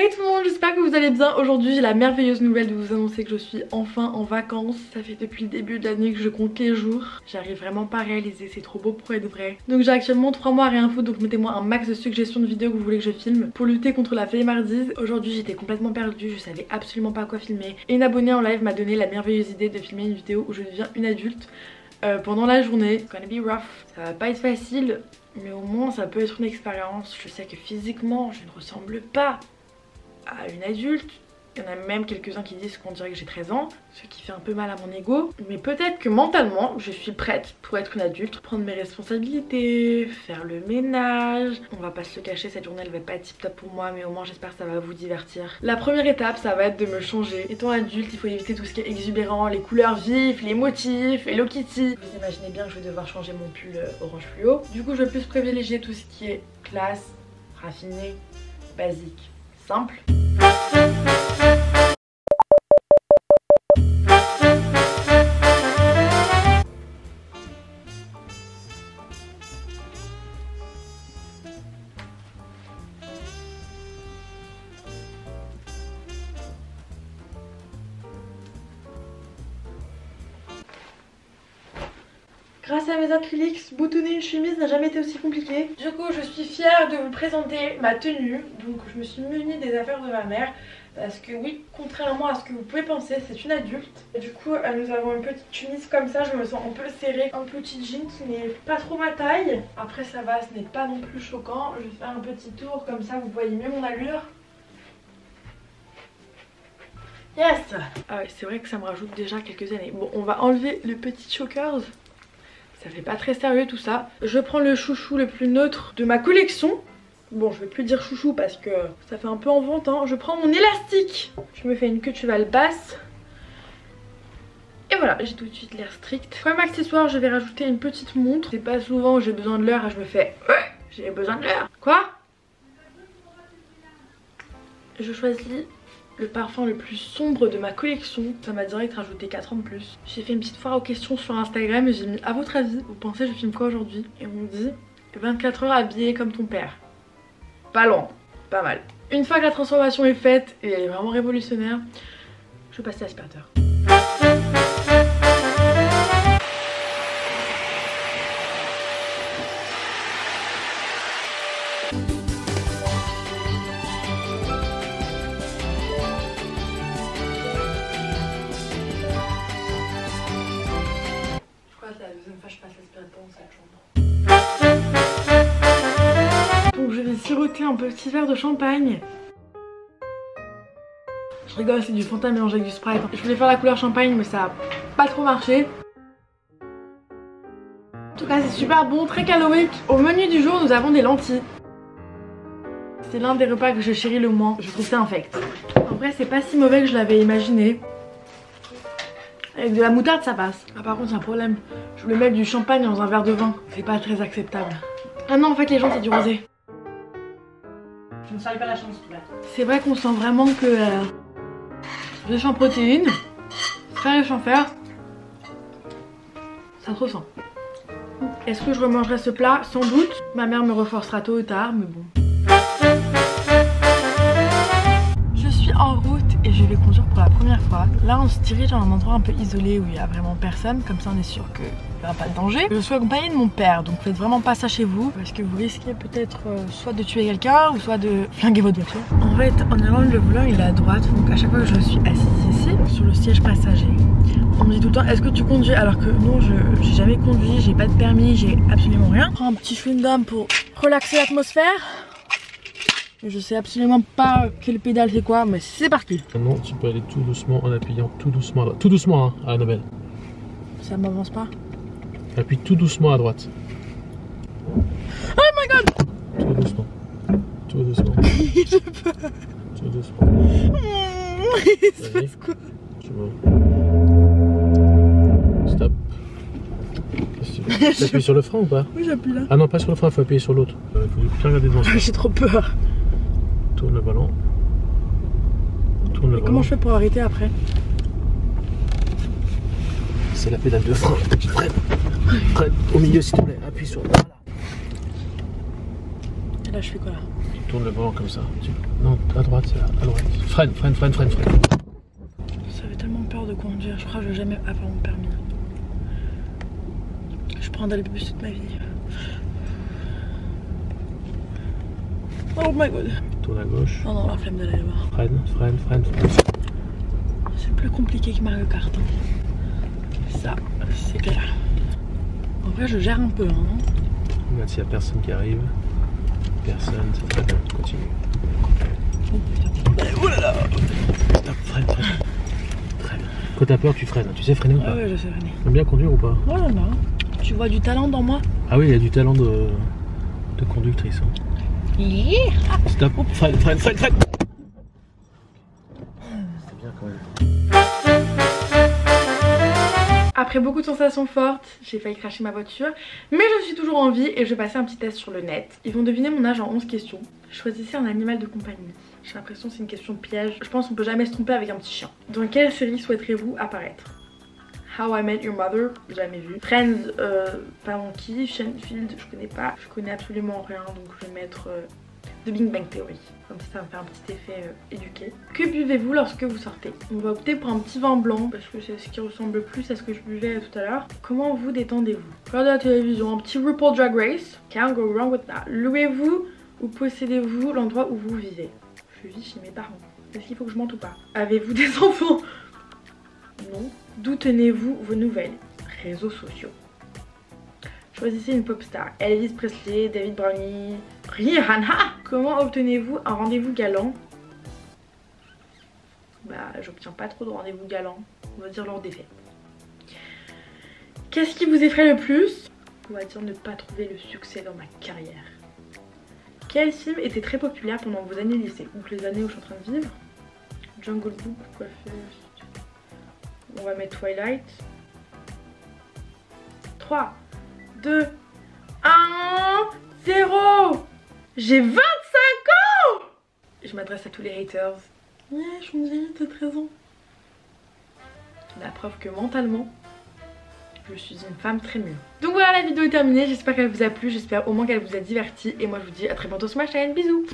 Hey tout le monde, j'espère que vous allez bien. Aujourd'hui j'ai la merveilleuse nouvelle de vous annoncer que je suis enfin en vacances. Ça fait depuis le début de l'année que je compte les jours. J'arrive vraiment pas à réaliser, c'est trop beau pour être vrai. Donc j'ai actuellement 3 mois à rien foutre, donc mettez-moi un max de suggestions de vidéos que vous voulez que je filme pour lutter contre la flemmardise. Aujourd'hui j'étais complètement perdue, je savais absolument pas quoi filmer. Et une abonnée en live m'a donné la merveilleuse idée de filmer une vidéo où je deviens une adulte pendant la journée. It's gonna be rough. Ça va pas être facile, mais au moins ça peut être une expérience. Je sais que physiquement je ne ressemble pas à une adulte. Il y en a même quelques-uns qui disent qu'on dirait que j'ai 13 ans, ce qui fait un peu mal à mon ego. Mais peut-être que mentalement, je suis prête pour être une adulte, prendre mes responsabilités, faire le ménage. On va pas se le cacher, cette journée elle va pas être tip top pour moi, mais au moins j'espère que ça va vous divertir. La première étape, ça va être de me changer. Étant adulte, il faut éviter tout ce qui est exubérant, les couleurs vives, les motifs, Hello Kitty. Vous imaginez bien que je vais devoir changer mon pull orange fluo. Du coup, je vais plus privilégier tout ce qui est classe, raffiné, basique, simple. Grâce à mes acryliques, boutonner une chemise n'a jamais été aussi compliqué. Du coup, je suis fière de vous présenter ma tenue. Donc, je me suis munie des affaires de ma mère. Parce que oui, contrairement à ce que vous pouvez penser, c'est une adulte. Et du coup, nous avons une petite chemise comme ça. Je me sens un peu serrée. Un petit jean qui n'est pas trop ma taille. Après, ça va, ce n'est pas non plus choquant. Je vais faire un petit tour comme ça, vous voyez mieux mon allure. Yes! Ah ouais, c'est vrai que ça me rajoute déjà quelques années. Bon, on va enlever le petit chokers. Ça fait pas très sérieux tout ça. Je prends le chouchou le plus neutre de ma collection. Bon, je vais plus dire chouchou parce que ça fait un peu en vente, hein. Je prends mon élastique. Je me fais une queue de cheval basse. Et voilà, j'ai tout de suite l'air strict. Comme accessoire, je vais rajouter une petite montre. C'est pas souvent où j'ai besoin de l'heure et je me fais j'ai besoin de l'heure. Quoi? Je choisis le parfum le plus sombre de ma collection. Ça m'a direct rajouté 4 ans de plus. J'ai fait une petite foire aux questions sur Instagram et j'ai mis à votre avis, vous pensez je filme quoi aujourd'hui? Et on me dit 24 heures habillée comme ton père. Pas loin, pas mal. Une fois que la transformation est faite et elle est vraiment révolutionnaire, je vais passer à l'aspirateur. C'est la deuxième fois que je passe l'aspirateur dans cette chambre. Donc je vais siroter un petit verre de champagne. Je rigole, c'est du Fanta mélangé avec du Sprite. Je voulais faire la couleur champagne mais ça a pas trop marché. En tout cas c'est super bon, très calorique. Au menu du jour nous avons des lentilles. C'est l'un des repas que je chéris le moins. Je trouve ça infect. En vrai c'est pas si mauvais que je l'avais imaginé. Avec de la moutarde ça passe. Ah par contre c'est un problème. Je voulais mettre du champagne dans un verre de vin. C'est pas très acceptable. Ah non en fait les gens c'est du rosé. Je ne savais pas la chance tout là. C'est vrai qu'on sent vraiment que riche en protéines, très riche en fer. Ça se ressent. Est-ce que je remangerai ce plat? Sans doute. Ma mère me reforcera tôt ou tard mais bon. En route et je vais conduire pour la première fois. Là on se dirige dans un endroit un peu isolé où il n'y a vraiment personne, comme ça on est sûr qu'il n'y aura pas de danger. Je suis accompagnée de mon père, donc faites vraiment pas ça chez vous parce que vous risquez peut-être soit de tuer quelqu'un ou soit de flinguer votre voiture. En fait en Irlande le volant il est à droite, donc à chaque fois que je suis assise ici sur le siège passager, on me dit tout le temps est-ce que tu conduis, alors que non, j'ai jamais conduit, j'ai pas de permis, j'ai absolument rien. Je prends un petit chewing-gum pour relaxer l'atmosphère. Je sais absolument pas quelle pédale c'est quoi, mais c'est parti. Maintenant tu peux aller tout doucement en appuyant tout doucement à droite. Tout doucement hein, Annabelle. Ça m'avance pas. Appuie tout doucement à droite. Oh my god. Tout doucement. Tout doucement. J'ai peur. Tout doucement. Il se passe quoi? Tu vois. Stop. Tu appuies sur le frein ou pas? Oui j'appuie là. Ah non pas sur le frein, il faut appuyer sur l'autre. Il faut bien regarder devant ça. J'ai trop peur. Tourne le volant. Tourne le volant. Comment je fais pour arrêter après? C'est la pédale de frein. Freine. Freine. Au milieu s'il te plaît. Appuie sur. Voilà. Et là je fais quoi là? tournes le volant comme ça. Non, à droite, c'est là, à droite. Freine. Ça fait tellement peur de conduire, je crois que je vais jamais avoir mon permis. Je prendrai le bus toute ma vie. Oh my god. Tourne à gauche. Oh non, la flemme d'aller là-bas. Freine. C'est plus compliqué que Mario Kart. Hein. Ça, c'est clair. En vrai, je gère un peu. Hein. Regarde s'il n'y a personne qui arrive. Personne, c'est très bien. Continue. Oh putain. Oh là là. Stop, freine. Quand t'as peur, tu freines. Tu sais freiner ou pas? Ah ouais, je sais freiner. T'aimes bien conduire ou pas? Oh là là. Tu vois du talent dans moi? Ah oui, il y a du talent de conductrice. Hein. Stop, freine. C'est bien quand même. Après beaucoup de sensations fortes, j'ai failli cracher ma voiture, mais je suis toujours en vie et je vais passer un petit test sur le net. Ils vont deviner mon âge en 11 questions. Choisissez un animal de compagnie. J'ai l'impression que c'est une question piège. Je pense qu'on peut jamais se tromper avec un petit chien. Dans quelle série souhaiterez-vous apparaître? How I Met Your Mother, jamais vu. Friends, pas mon kiff. Seinfeld, je connais pas. Je connais absolument rien, donc je vais mettre The Big Bang Theory. Comme ça, ça me fait un petit effet éduqué. Que buvez-vous lorsque vous sortez? On va opter pour un petit vin blanc parce que c'est ce qui ressemble le plus à ce que je buvais tout à l'heure. Comment vous détendez-vous? Regardez la télévision, un petit RuPaul Drag Race. Can't go wrong with that. Louez-vous ou possédez-vous l'endroit où vous vivez? Je vis chez mes parents. Est-ce qu'il faut que je mente ou pas? Avez-vous des enfants? Non. D'où tenez-vous vos nouvelles? Réseaux sociaux. Choisissez une pop star. Elvis Presley, David Bowie, Rihanna. Comment obtenez-vous un rendez-vous galant? Bah, j'obtiens pas trop de rendez-vous galants. On va dire lors des fêtes. Qu'est-ce qui vous effraie le plus? On va dire ne pas trouver le succès dans ma carrière. Quel film était très populaire pendant vos années lycée? Donc les années où je suis en train de vivre. Jungle Book, quoi faire? On va mettre Twilight. 3, 2, 1, 0. J'ai 25 ans. Je m'adresse à tous les haters. Yeah, je suis une vieille de 13 ans. La preuve que mentalement, je suis une femme très mûre. Donc voilà, la vidéo est terminée. J'espère qu'elle vous a plu. J'espère au moins qu'elle vous a diverti. Et moi, je vous dis à très bientôt sur ma chaîne. Bisous.